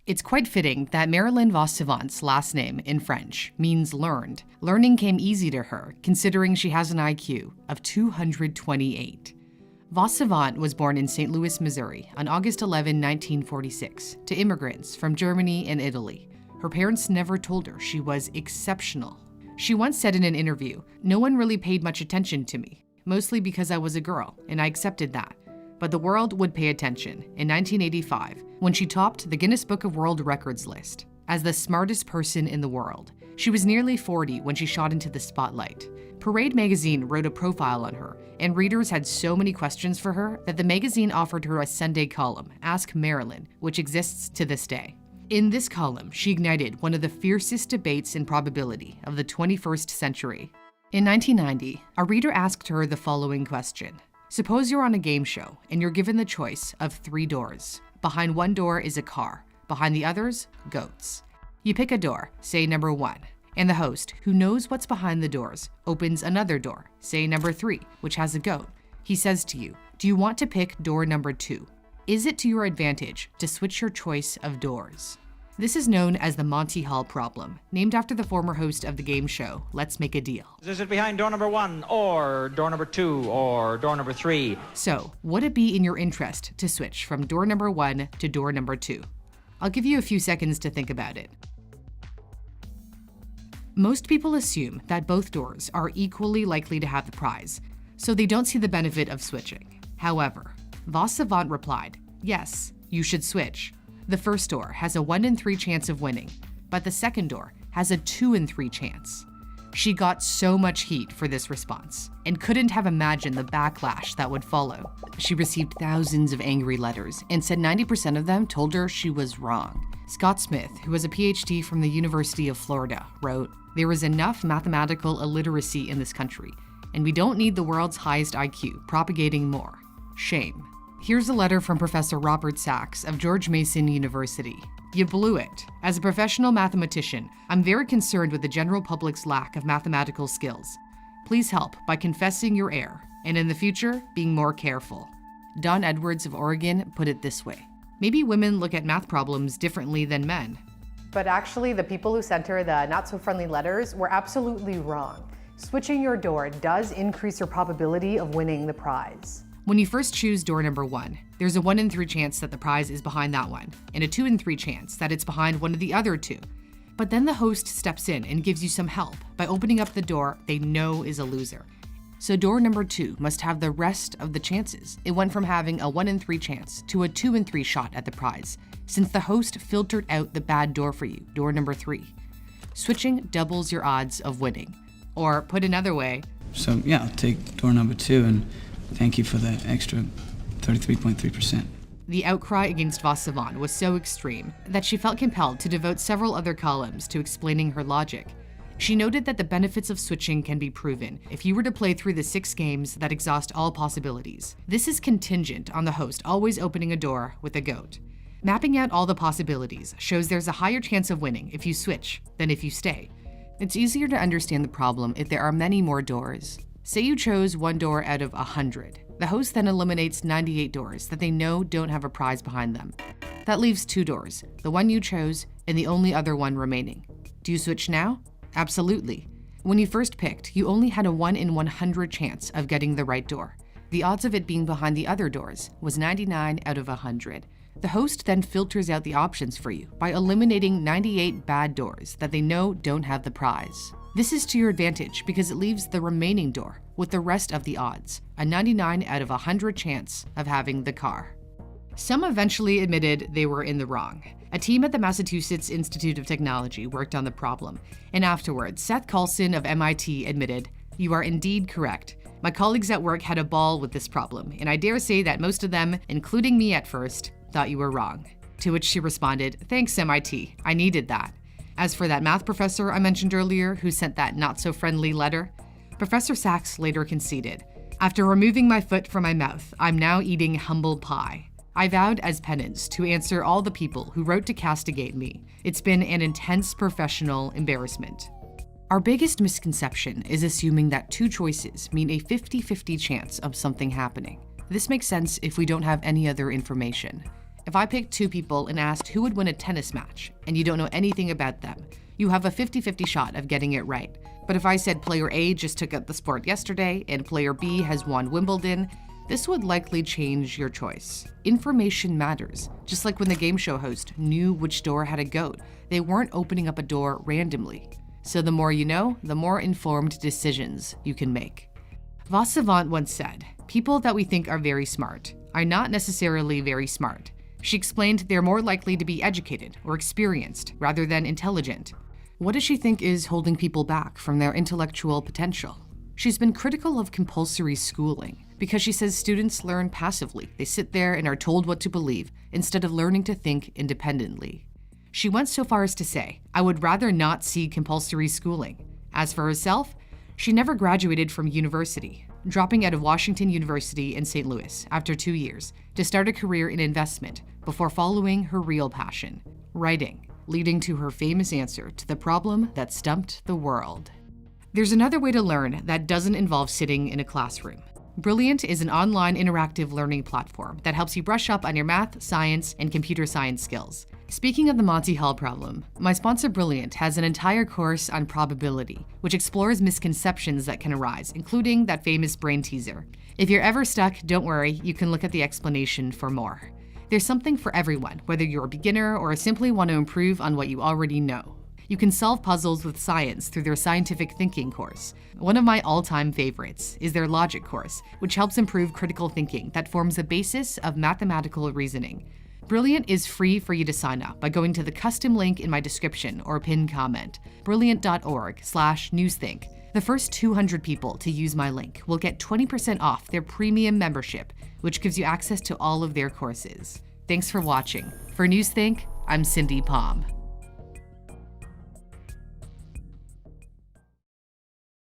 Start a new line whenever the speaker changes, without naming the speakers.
It's quite fitting that Marilyn was Savant's last name in French means learned. Learning came easy to her, considering she has an IQ of 228. Was Savant was born in St. Louis, Missouri on August 11, 1946, to immigrants from Germany and Italy. Her parents never told her she was exceptional. She once said in an interview, "No one really paid much attention to me, mostly because I was a girl, and I accepted that. But the world would pay attention in 1985 when she topped the Guinness Book of World Records list as the smartest person in the world. She was nearly 40 when she shot into the spotlight. Parade magazine wrote a profile on her, and readers had so many questions for her that the magazine offered her a Sunday column, Ask Marilyn, which exists to this day. In this column, she ignited one of the fiercest debates in probability of the 21st century. In 1990, a reader asked her the following question. Suppose you're on a game show and you're given the choice of 3 doors. Behind one door is a car, behind the others, goats. You pick a door, say number 1, and the host, who knows what's behind the doors, opens another door, say number 3, which has a goat. He says to you, do you want to pick door number 2? Is it to your advantage to switch your choice of doors? This is known as the Monty Hall problem, named after the former host of the game show, Let's Make a Deal.
Is it behind door number 1, or door number 2, or door number 3?
So, would it be in your interest to switch from door number 1 to door number 2? I'll give you a few seconds to think about it. Most people assume that both doors are equally likely to have the prize, so they don't see the benefit of switching. However, Was Savant replied, yes, you should switch. The first door has a 1 in 3 chance of winning, but the second door has a 2 in 3 chance. She got so much heat for this response and couldn't have imagined the backlash that would follow. She received thousands of angry letters and said 90% of them told her she was wrong. Scott Smith, who has a PhD from the University of Florida, wrote, "There is enough mathematical illiteracy in this country, and we don't need the world's highest IQ propagating more. Shame." Here's a letter from Professor Robert Sachs of George Mason University. You blew it. As a professional mathematician, I'm very concerned with the general public's lack of mathematical skills. Please help by confessing your error, and in the future, being more careful. Don Edwards of Oregon put it this way. Maybe women look at math problems differently than men.
But actually, the people who sent her the not-so-friendly letters were absolutely wrong. Switching your door does increase your probability of winning the prize.
When you first choose door number 1, there's a 1 in 3 chance that the prize is behind that one, and a 2 in 3 chance that it's behind one of the other 2. But then the host steps in and gives you some help by opening up the door they know is a loser. So door number 2 must have the rest of the chances. It went from having a 1 in 3 chance to a 2 in 3 shot at the prize, since the host filtered out the bad door for you, door number 3. Switching doubles your odds of winning. Or put another way,
so yeah, I'll take door number 2 and thank you for that extra 33.3%.
The outcry against Was Savant was so extreme that she felt compelled to devote several other columns to explaining her logic. She noted that the benefits of switching can be proven if you were to play through the 6 games that exhaust all possibilities. This is contingent on the host always opening a door with a goat. Mapping out all the possibilities shows there's a higher chance of winning if you switch than if you stay. It's easier to understand the problem if there are many more doors. Say you chose 1 door out of 100. The host then eliminates 98 doors that they know don't have a prize behind them. That leaves 2 doors, the one you chose and the only other one remaining. Do you switch now? Absolutely. When you first picked, you only had a 1 in 100 chance of getting the right door. The odds of it being behind the other doors was 99 out of 100. The host then filters out the options for you by eliminating 98 bad doors that they know don't have the prize. This is to your advantage because it leaves the remaining door with the rest of the odds, a 99 out of 100 chance of having the car. Some eventually admitted they were in the wrong. A team at the Massachusetts Institute of Technology worked on the problem, and afterwards, Seth Carlson of MIT admitted, "You are indeed correct. My colleagues at work had a ball with this problem, and I dare say that most of them, including me at first, thought you were wrong." To which she responded, "Thanks, MIT. I needed that." As for that math professor I mentioned earlier who sent that not-so-friendly letter, Professor Sachs later conceded, "After removing my foot from my mouth, I'm now eating humble pie. I vowed as penance to answer all the people who wrote to castigate me. It's been an intense professional embarrassment." Our biggest misconception is assuming that 2 choices mean a 50-50 chance of something happening. This makes sense if we don't have any other information. If I picked two people and asked who would win a tennis match, and you don't know anything about them, you have a 50-50 shot of getting it right. But if I said player A just took up the sport yesterday and player B has won Wimbledon, this would likely change your choice. Information matters. Just like when the game show host knew which door had a goat, they weren't opening up a door randomly. So the more you know, the more informed decisions you can make. Savant once said, "People that we think are very smart are not necessarily very smart." She explained they're more likely to be educated or experienced rather than intelligent. What does she think is holding people back from their intellectual potential? She's been critical of compulsory schooling because she says students learn passively. They sit there and are told what to believe instead of learning to think independently. She went so far as to say, "I would rather not see compulsory schooling." As for herself, she never graduated from university, dropping out of Washington University in St. Louis after 2 years to start a career in investment before following her real passion, writing, leading to her famous answer to the problem that stumped the world. There's another way to learn that doesn't involve sitting in a classroom. Brilliant is an online interactive learning platform that helps you brush up on your math, science, and computer science skills. Speaking of the Monty Hall problem, my sponsor Brilliant has an entire course on probability, which explores misconceptions that can arise, including that famous brain teaser. If you're ever stuck, don't worry, you can look at the explanation for more. There's something for everyone, whether you're a beginner or simply want to improve on what you already know. You can solve puzzles with science through their scientific thinking course. One of my all-time favorites is their logic course, which helps improve critical thinking that forms the basis of mathematical reasoning. Brilliant is free for you to sign up by going to the custom link in my description or pinned comment, brilliant.org/newsthink. The first 200 people to use my link will get 20% off their premium membership, which gives you access to all of their courses. Thanks for watching. For Newsthink, I'm Cindy Palm.